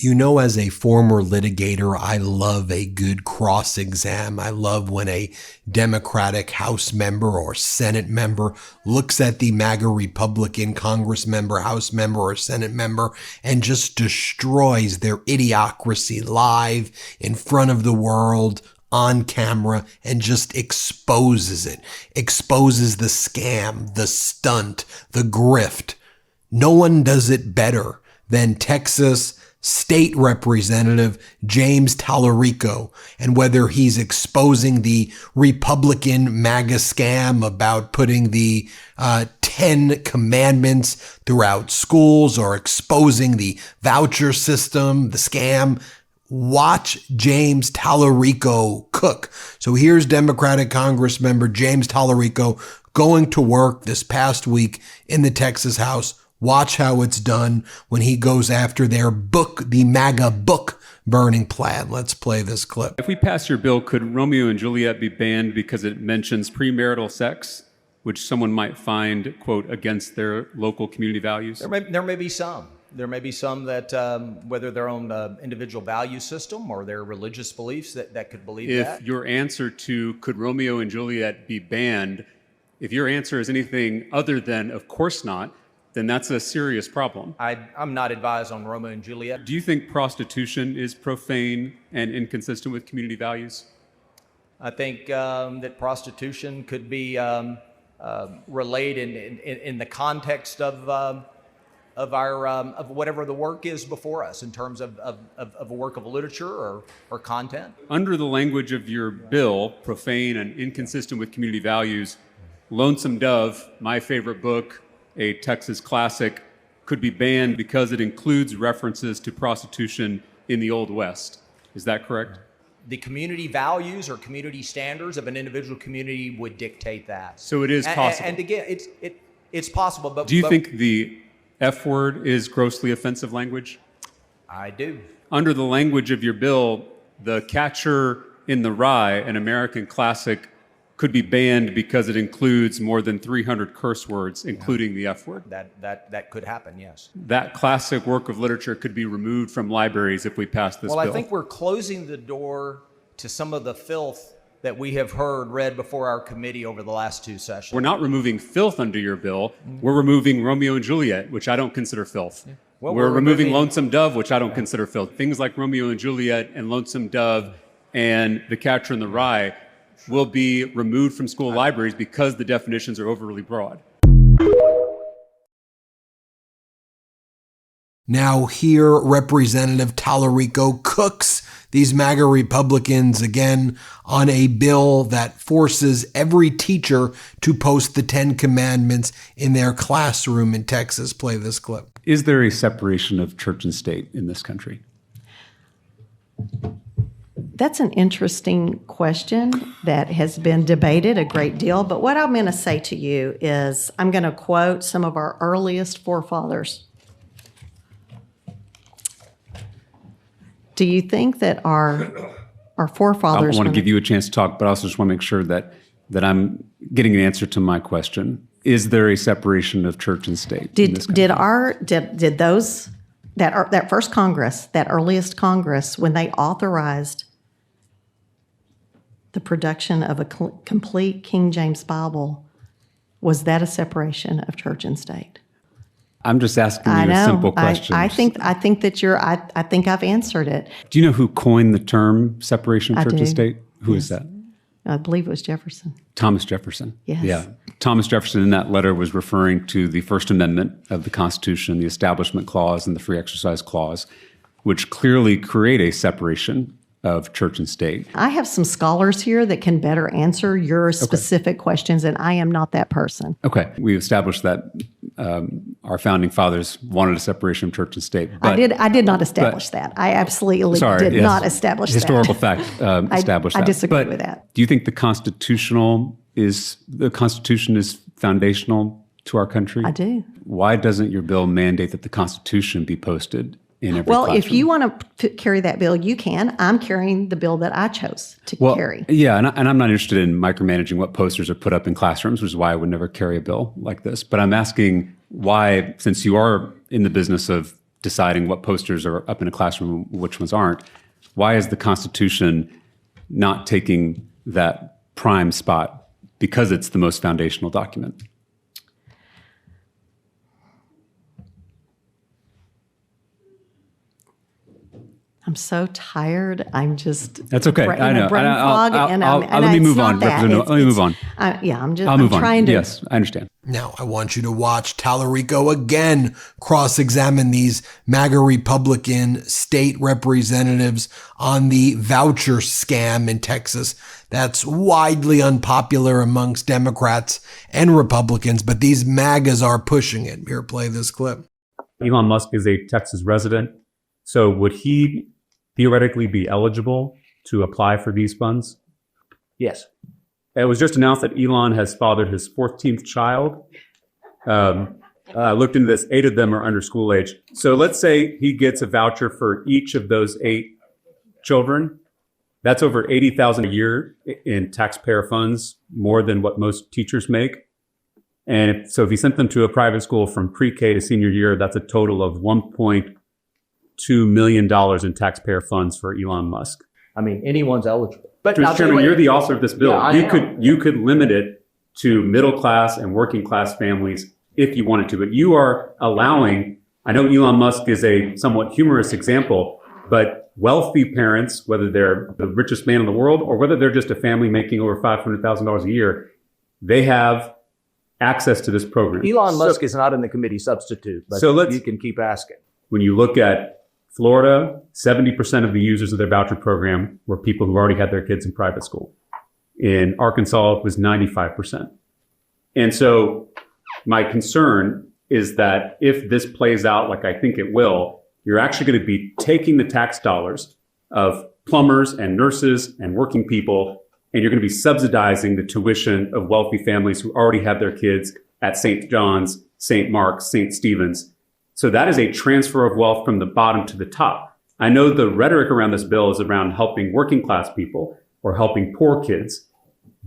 You know, as a former litigator, I love a good cross-exam. I love when a Democratic House member or Senate member looks at the MAGA Republican Congress member, House member, or Senate member and just destroys their idiocracy live in front of the world, on camera, and just exposes it. Exposes the scam, the stunt, the grift. No one does it better than Texas State Representative James Talarico, and whether he's exposing the Republican MAGA scam about putting the 10 commandments throughout schools or exposing the voucher system, the scam. Watch James Talarico cook. So here's Democratic Congressmember James Talarico going to work this past week in the Texas House. Watch how it's done when he goes after their book, the MAGA book burning plan. Let's play this clip. If we pass your bill, could Romeo and Juliet be banned because it mentions premarital sex, which someone might find, quote, against their local community values? There may be some. There may be some that, whether their own individual value system or their religious beliefs, that could believe that. If your answer to could Romeo and Juliet be banned, if your answer is anything other than of course not, then that's a serious problem. I'm not advised on Romeo and Juliet. Do you think prostitution is profane and inconsistent with community values? I think that prostitution could be relayed in the context of whatever the work is before us in terms of a work of literature or content. Under the language of your bill, profane and inconsistent with community values, Lonesome Dove, my favorite book, a Texas classic, could be banned because it includes references to prostitution in the Old West. Is that correct? The community values or community standards of an individual community would dictate that. So it is possible. And again, it's possible. But do you think the F word is grossly offensive language? I do. Under the language of your bill, The Catcher in the Rye, an American classic, could be banned because it includes more than 300 curse words, including the F word. That could happen, yes. That classic work of literature could be removed from libraries if we pass this bill. Well, I think we're closing the door to some of the filth that we have heard read before our committee over the last two sessions. We're not removing filth under your bill. We're removing Romeo and Juliet, which I don't consider filth. Yeah. Well, we're removing Lonesome Dove, which I don't consider filth. Things like Romeo and Juliet and Lonesome Dove and The Catcher in the Rye will be removed from school libraries because the definitions are overly broad. Now here, Representative Talarico cooks these MAGA Republicans again on a bill that forces every teacher to post the 10 Commandments in their classroom in Texas. Play this clip. Is there a separation of church and state in this country? That's an interesting question that has been debated a great deal. But what I'm going to say to you is I'm going to quote some of our earliest forefathers. Do you think that our forefathers... I want to give you a chance to talk, but I also just want to make sure that I'm getting an answer to my question. Is there a separation of church and state in this country? Did those that first Congress, that earliest Congress, when they authorized the production of a complete King James Bible, was that a separation of church and state? I'm just asking you a simple question. I think that I think I've answered it. Do you know who coined the term separation of church and state? Who is that? I believe it was Jefferson. Thomas Jefferson. Yes. Yeah. Thomas Jefferson in that letter was referring to the First Amendment of the Constitution, the Establishment Clause and the Free Exercise Clause, which clearly create a separation of church and state. I have some scholars here that can better answer your specific questions, and I am not that person. Okay. We established that our founding fathers wanted a separation of church and state. But, I did not establish that. I absolutely did not establish that. Historical fact established that. I disagree with that. Do you think the Constitution is foundational to our country? I do. Why doesn't your bill mandate that the Constitution be posted in every classroom? If you want to carry that bill, you can. I'm carrying the bill that I chose to carry. Yeah, and I'm not interested in micromanaging what posters are put up in classrooms, which is why I would never carry a bill like this. But I'm asking why, since you are in the business of deciding what posters are up in a classroom, which ones aren't, why is the Constitution not taking that prime spot because it's the most foundational document? I'm so tired. I'm just. That's okay. I know. Brain fog, let me move on. Let me move on. I'll move on. Trying to. Yes, I understand. Now, I want you to watch Talarico again cross-examine these MAGA Republican state representatives on the voucher scam in Texas. That's widely unpopular amongst Democrats and Republicans, but these MAGAs are pushing it. Here, play this clip. Elon Musk is a Texas resident. So would he theoretically be eligible to apply for these funds? Yes. It was just announced that Elon has fathered his 14th child. I looked into this. 8 of them are under school age. So let's say he gets a voucher for each of those 8 children. That's over $80,000 a year in taxpayer funds, more than what most teachers make. And so if he sent them to a private school from pre-K to senior year, that's a total of $1.2 million in taxpayer funds for Elon Musk. I mean, anyone's eligible. But Mr. Chairman, you're the author of this bill. Yeah, you could limit it to middle class and working class families if you wanted to, but you are allowing, I know Elon Musk is a somewhat humorous example, but wealthy parents, whether they're the richest man in the world or whether they're just a family making over $500,000 a year, they have access to this program. Elon Musk is not in the committee substitute, but you can keep asking. When you look at Florida, 70% of the users of their voucher program were people who already had their kids in private school. In Arkansas, it was 95%. And so my concern is that if this plays out like I think it will, you're actually going to be taking the tax dollars of plumbers and nurses and working people, and you're going to be subsidizing the tuition of wealthy families who already have their kids at St. John's, St. Mark's, St. Stephen's. So that is a transfer of wealth from the bottom to the top. I know the rhetoric around this bill is around helping working class people or helping poor kids,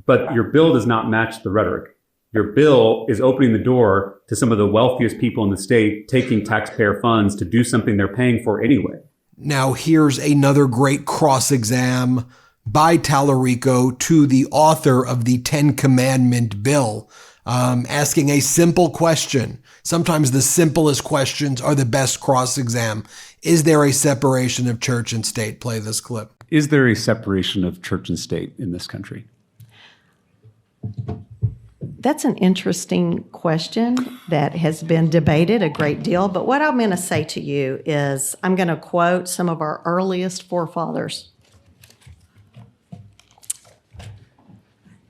but your bill does not match the rhetoric. Your bill is opening the door to some of the wealthiest people in the state taking taxpayer funds to do something they're paying for anyway. Now, here's another great cross-exam by Talarico to the author of the 10 Commandment bill, asking a simple question. Sometimes the simplest questions are the best cross-exam. Is there a separation of church and state? Play this clip. Is there a separation of church and state in this country? That's an interesting question that has been debated a great deal. But what I'm going to say to you is I'm going to quote some of our earliest forefathers.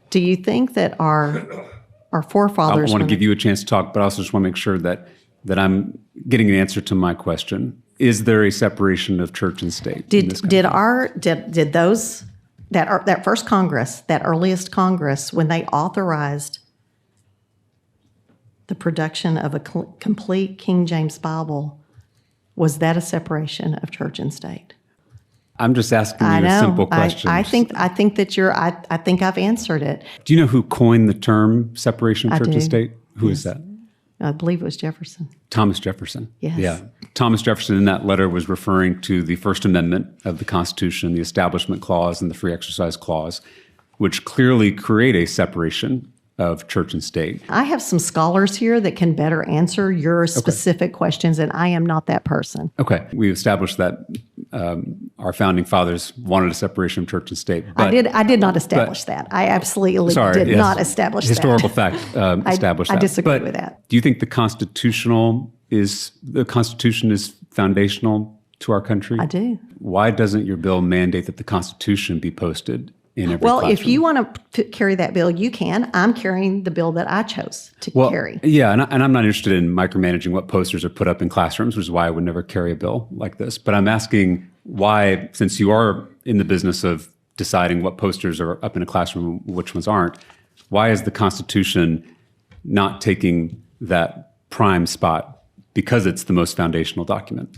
Do you think that our forefathers... I want to give you a chance to talk, but I also just want to make sure that I'm getting an answer to my question. Is there a separation of church and state in this country? Did those that first Congress, that earliest Congress, when they authorized the production of a complete King James Bible, was that a separation of church and state? I'm just asking you a simple question. I think that I think I've answered it. Do you know who coined the term separation of church and state? Who is that? I believe it was Jefferson. Thomas Jefferson. Yes. Yeah. Thomas Jefferson in that letter was referring to the First Amendment of the Constitution, the Establishment Clause and the Free Exercise Clause, which clearly create a separation of church and state. I have some scholars here that can better answer your specific questions, and I am not that person. Okay. We established that our founding fathers wanted a separation of church and state. But, I did not establish that. I absolutely did not establish Historical that. Historical fact established that. I disagree with that. Do you think the Constitution is foundational to our country? I do. Why doesn't your bill mandate that the Constitution be posted in every classroom? If you want to carry that bill, you can. I'm carrying the bill that I chose to carry. Yeah, and I'm not interested in micromanaging what posters are put up in classrooms, which is why I would never carry a bill like this. But I'm asking why, since you are in the business of deciding what posters are up in a classroom, which ones aren't, why is the Constitution not taking that prime spot because it's the most foundational document?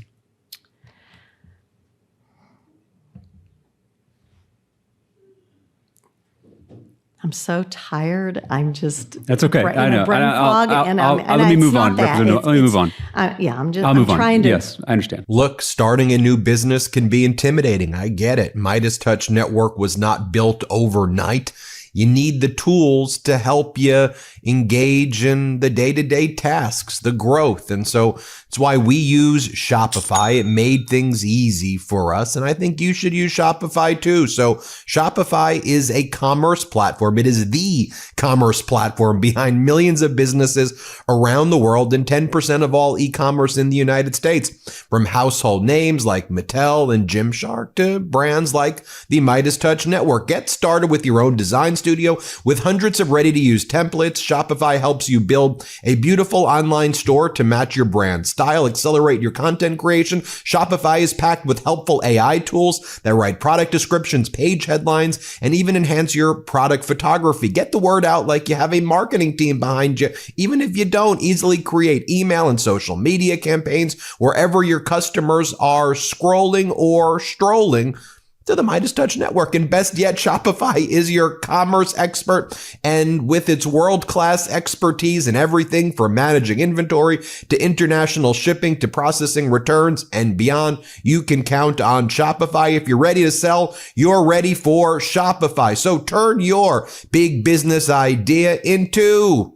I'm so tired. I'm just. That's okay. I know. Brain fog, Let me move on. Let me move on. I'll move on. Yes, I understand. Look, starting a new business can be intimidating. I get it. MeidasTouch Network was not built overnight. You need the tools to help you engage in the day-to-day tasks, the growth. And so it's why we use Shopify. It made things easy for us. And I think you should use Shopify too. So Shopify is a commerce platform. It is the commerce platform behind millions of businesses around the world and 10% of all e-commerce in the United States. From household names like Mattel and Gymshark to brands like the MeidasTouch Network. Get started with your own design studio with hundreds of ready-to-use templates. Shopify helps you build a beautiful online store to match your brand style, accelerate your content creation. Shopify is packed with helpful AI tools that write product descriptions, page headlines, and even enhance your product photography. Get the word out like you have a marketing team behind you. Even if you don't, easily create email and social media campaigns wherever your customers are scrolling or strolling to the MeidasTouch Network. And best yet, Shopify is your commerce expert. And with its world-class expertise in everything from managing inventory to international shipping to processing returns and beyond, you can count on Shopify. If you're ready to sell, you're ready for Shopify. So turn your big business idea into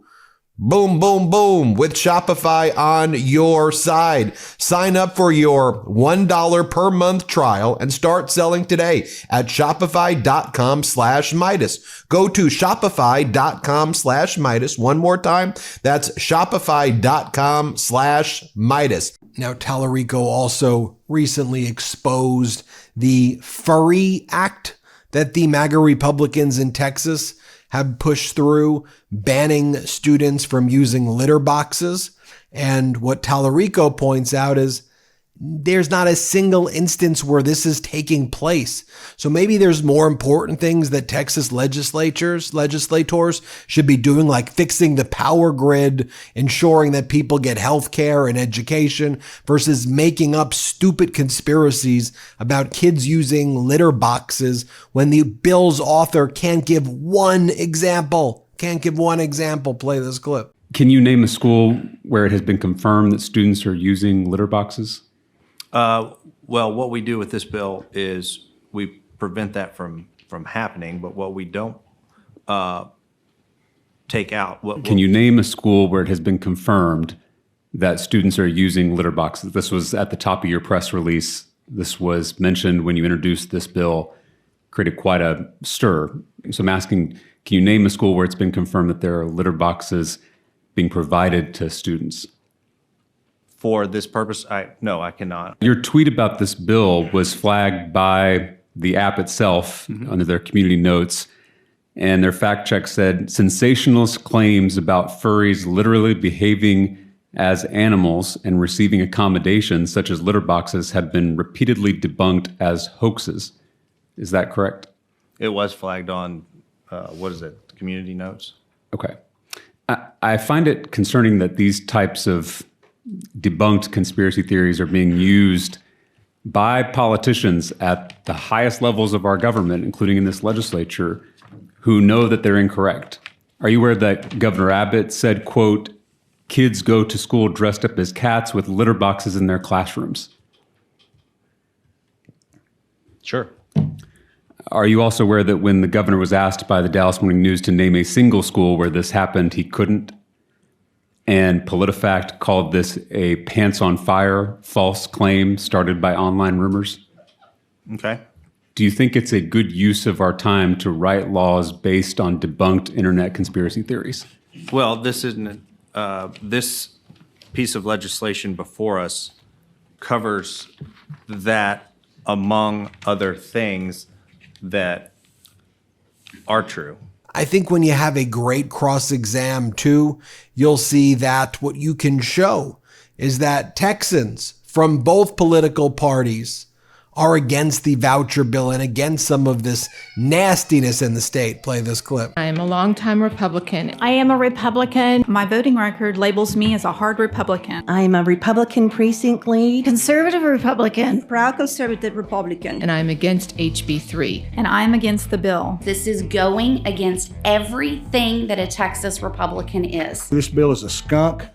boom, boom, boom with Shopify on your side. Sign up for your $1 per month trial and start selling today at shopify.com/Meidas. Go to shopify.com/Meidas. One more time. That's shopify.com/Meidas. Now, Talarico also recently exposed the Furry Act that the MAGA Republicans in Texas have pushed through, banning students from using litter boxes. And what Talarico points out is there's not a single instance where this is taking place. So maybe there's more important things that Texas legislators should be doing, like fixing the power grid, ensuring that people get health care and education, versus making up stupid conspiracies about kids using litter boxes when the bill's author can't give one example. Play this clip. Can you name a school where it has been confirmed that students are using litter boxes? Well, what we do with this bill is we prevent that from happening, but what we don't take out. Can you name a school where it has been confirmed that students are using litter boxes? This was at the top of your press release. This was mentioned when you introduced this bill, created quite a stir. So I'm asking, can you name a school where it's been confirmed that there are litter boxes being provided to students? For this purpose, no, I cannot. Your tweet about this bill was flagged by the app itself under their community notes, and their fact check said sensationalist claims about furries literally behaving as animals and receiving accommodations such as litter boxes have been repeatedly debunked as hoaxes. Is that correct? It was flagged on, community notes? Okay. I find it concerning that these types of debunked conspiracy theories are being used by politicians at the highest levels of our government, including in this legislature, who know that they're incorrect. Are you aware that Governor Abbott said, quote, kids go to school dressed up as cats with litter boxes in their classrooms? Sure. Are you also aware that when the governor was asked by the Dallas Morning News to name a single school where this happened, he couldn't? And PolitiFact called this a pants on fire false claim started by online rumors? Okay. Do you think it's a good use of our time to write laws based on debunked internet conspiracy theories? Well, this isn't. This piece of legislation before us covers that, among other things that are true. I think when you have a great cross-exam too, you'll see that what you can show is that Texans from both political parties are against the voucher bill and against some of this nastiness in the state. Play this clip. I am a longtime Republican. I am a Republican. My voting record labels me as a hard Republican. I am a Republican precinct lead. Conservative Republican. Proud conservative Republican. And I am against HB 3. And I am against the bill. This is going against everything that a Texas Republican is. This bill is a skunk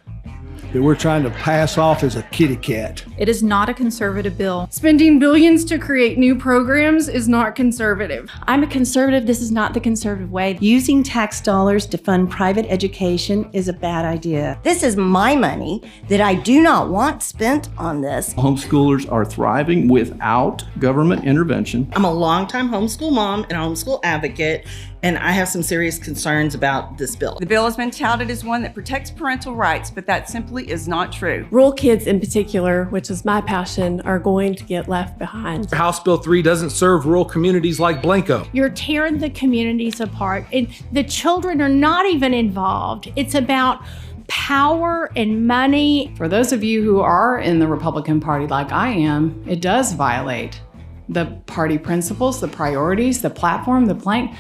that we're trying to pass off as a kitty cat. It is not a conservative bill. Spending billions to create new programs is not conservative. I'm a conservative. This is not the conservative way. Using tax dollars to fund private education is a bad idea. This is my money that I do not want spent on this. Homeschoolers are thriving without government intervention. I'm a longtime homeschool mom and a homeschool advocate, and I have some serious concerns about this bill. The bill has been touted as one that protects parental rights, but that simply is not true. Rural kids in particular, which is my passion, are going to get left behind. House Bill 3 doesn't serve rural communities like Blanco. You're tearing the communities apart, and the children are not even involved. It's about power and money. For those of you who are in the Republican Party like I am, it does violate the party principles, the priorities, the platform, the plank.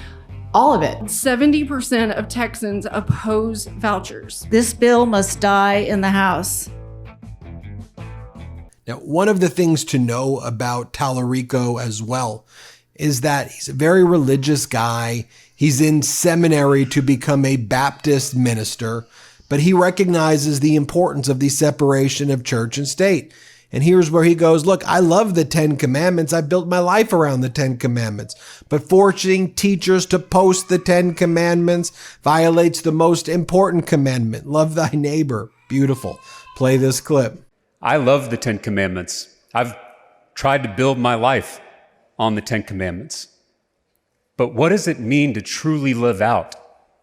All of it. 70% of Texans oppose vouchers. This bill must die in the House. Now, one of the things to know about Talarico as well is that he's a very religious guy. He's in seminary to become a Baptist minister, but he recognizes the importance of the separation of church and state. And here's where he goes, look, I love the 10 Commandments. I built my life around the 10 Commandments. But forcing teachers to post the 10 Commandments violates the most important commandment. Love thy neighbor. Beautiful. Play this clip. I love the 10 Commandments. I've tried to build my life on the 10 Commandments. But what does it mean to truly live out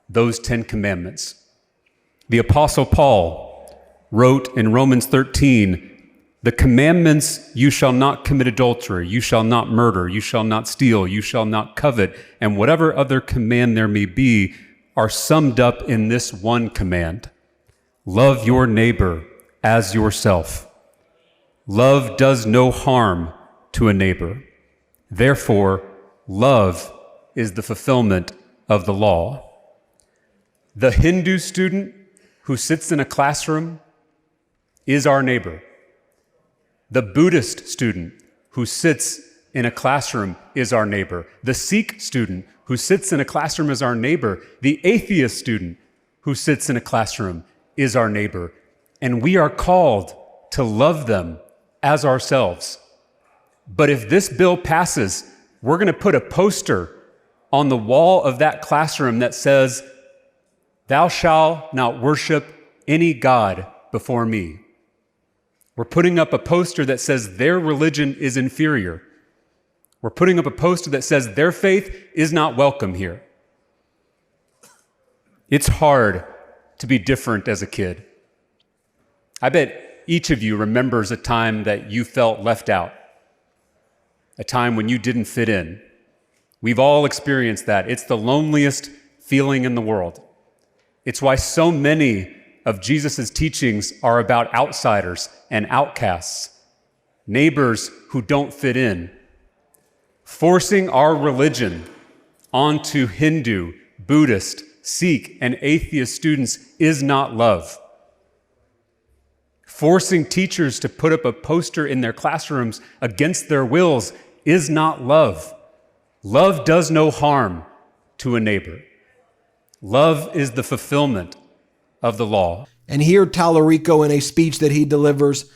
those 10 Commandments? The Apostle Paul wrote in Romans 13, the commandments, you shall not commit adultery, you shall not murder, you shall not steal, you shall not covet, and whatever other command there may be, are summed up in this one command. Love your neighbor as yourself. Love does no harm to a neighbor. Therefore, love is the fulfillment of the law. The Hindu student who sits in a classroom is our neighbor. The Buddhist student who sits in a classroom is our neighbor. The Sikh student who sits in a classroom is our neighbor. The atheist student who sits in a classroom is our neighbor. And we are called to love them as ourselves. But if this bill passes, we're going to put a poster on the wall of that classroom that says, "Thou shalt not worship any god before me." We're putting up a poster that says their religion is inferior. We're putting up a poster that says their faith is not welcome here. It's hard to be different as a kid. I bet each of you remembers a time that you felt left out, a time when you didn't fit in. We've all experienced that. It's the loneliest feeling in the world. It's why so many of Jesus' teachings are about outsiders and outcasts, neighbors who don't fit in. Forcing our religion onto Hindu, Buddhist, Sikh, and atheist students is not love. Forcing teachers to put up a poster in their classrooms against their wills is not love. Love does no harm to a neighbor. Love is the fulfillment of the law. And here Talarico, in a speech that he delivers,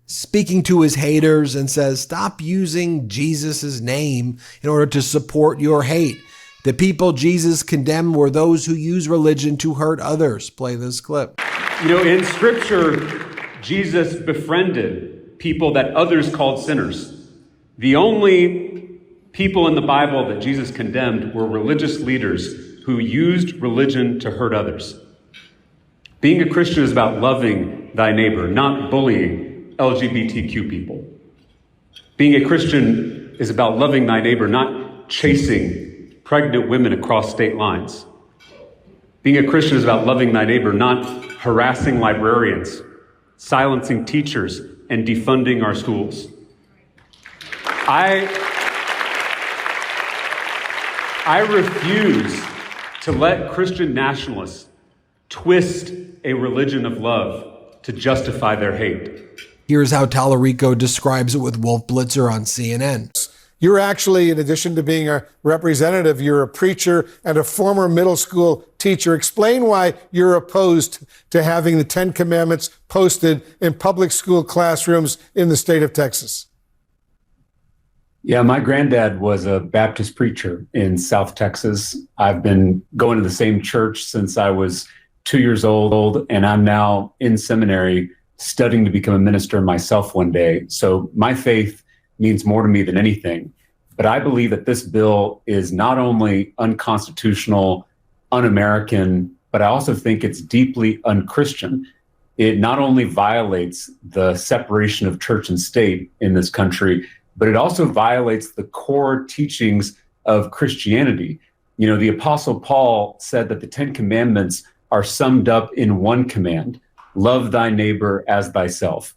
speaking to his haters and says, stop using Jesus' name in order to support your hate. The people Jesus condemned were those who use religion to hurt others. Play this clip. You know, in Scripture, Jesus befriended people that others called sinners. The only people in the Bible that Jesus condemned were religious leaders who used religion to hurt others. Being a Christian is about loving thy neighbor, not bullying LGBTQ people. Being a Christian is about loving thy neighbor, not chasing pregnant women across state lines. Being a Christian is about loving thy neighbor, not harassing librarians, silencing teachers, and defunding our schools. I refuse to let Christian nationalists twist a religion of love to justify their hate. Here's how Talarico describes it with Wolf Blitzer on CNN. You're actually, in addition to being a representative, you're a preacher and a former middle school teacher. Explain why you're opposed to having the 10 Commandments posted in public school classrooms in the state of Texas. Yeah, my granddad was a Baptist preacher in South Texas. I've been going to the same church since I was 2 years old, and I'm now in seminary studying to become a minister myself one day. So my faith means more to me than anything. But I believe that this bill is not only unconstitutional, un-American, but I also think it's deeply unchristian. It not only violates the separation of church and state in this country, but it also violates the core teachings of Christianity. You know, the Apostle Paul said that the 10 Commandments are summed up in one command: love thy neighbor as thyself.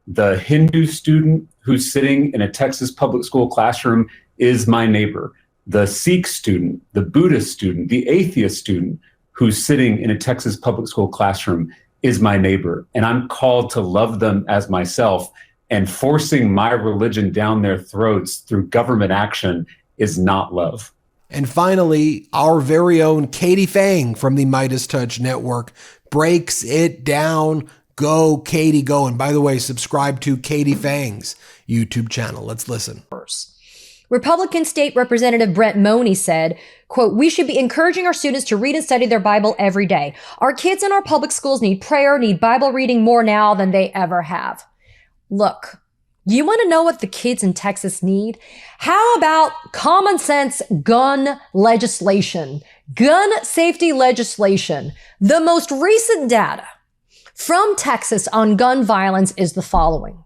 The Hindu student who's sitting in a Texas public school classroom is my neighbor. The Sikh student, the Buddhist student, the atheist student who's sitting in a Texas public school classroom is my neighbor. And I'm called to love them as myself. And forcing my religion down their throats through government action is not love. And finally, our very own Katie Fang from the MeidasTouch Network breaks it down. Go, Katie, go. And by the way, subscribe to Katie Fang's YouTube channel. Let's listen. Republican State Representative Brent Money said, quote, "We should be encouraging our students to read and study their Bible every day. Our kids in our public schools need prayer, need Bible reading more now than they ever have." Look, you want to know what the kids in Texas need? How about common sense gun legislation, gun safety legislation? The most recent data from Texas on gun violence is the following: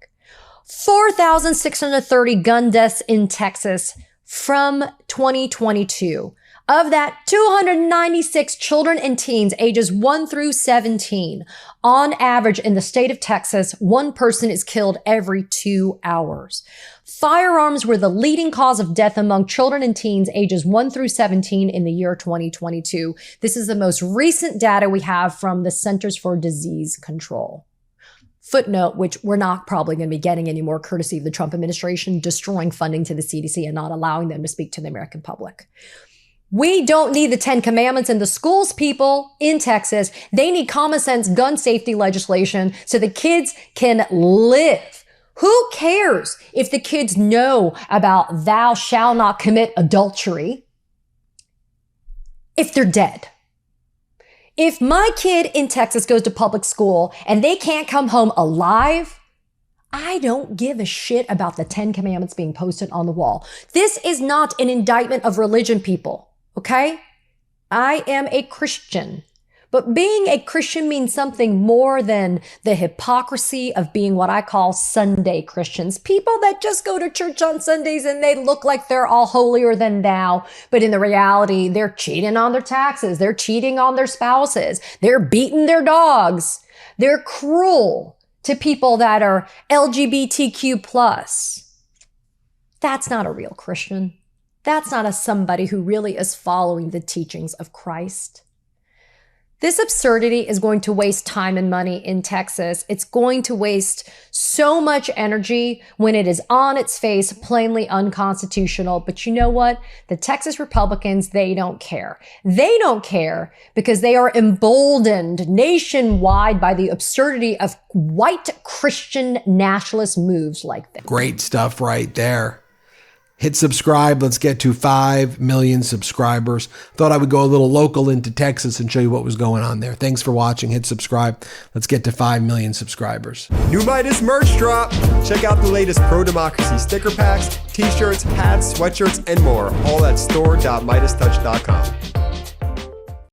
4,630 gun deaths in Texas from 2022. Of that, 296 children and teens ages 1 through 17. On average, in the state of Texas, one person is killed every 2 hours. Firearms were the leading cause of death among children and teens ages 1 through 17 in the year 2022. This is the most recent data we have from the Centers for Disease Control. Footnote, which we're not probably going to be getting anymore courtesy of the Trump administration destroying funding to the CDC and not allowing them to speak to the American public. We don't need the 10 Commandments in the schools, people in Texas. They need common sense gun safety legislation so the kids can live. Who cares if the kids know about thou shalt not commit adultery if they're dead? If my kid in Texas goes to public school and they can't come home alive, I don't give a shit about the 10 Commandments being posted on the wall. This is not an indictment of religion, people. Okay? I am a Christian, but being a Christian means something more than the hypocrisy of being what I call Sunday Christians. People that just go to church on Sundays and they look like they're all holier than thou, but in the reality, they're cheating on their taxes. They're cheating on their spouses. They're beating their dogs. They're cruel to people that are LGBTQ+. That's not a real Christian. That's not somebody who really is following the teachings of Christ. This absurdity is going to waste time and money in Texas. It's going to waste so much energy when it is on its face plainly unconstitutional. But you know what? The Texas Republicans, they don't care. They don't care because they are emboldened nationwide by the absurdity of white Christian nationalist moves like this. Great stuff right there. Hit subscribe. Let's get to 5 million subscribers. Thought I would go a little local into Texas and show you what was going on there. Thanks for watching. Hit subscribe. Let's get to 5 million subscribers. New Meidas merch drop. Check out the latest pro-democracy sticker packs, t-shirts, hats, sweatshirts, and more. All at store.meidastouch.com.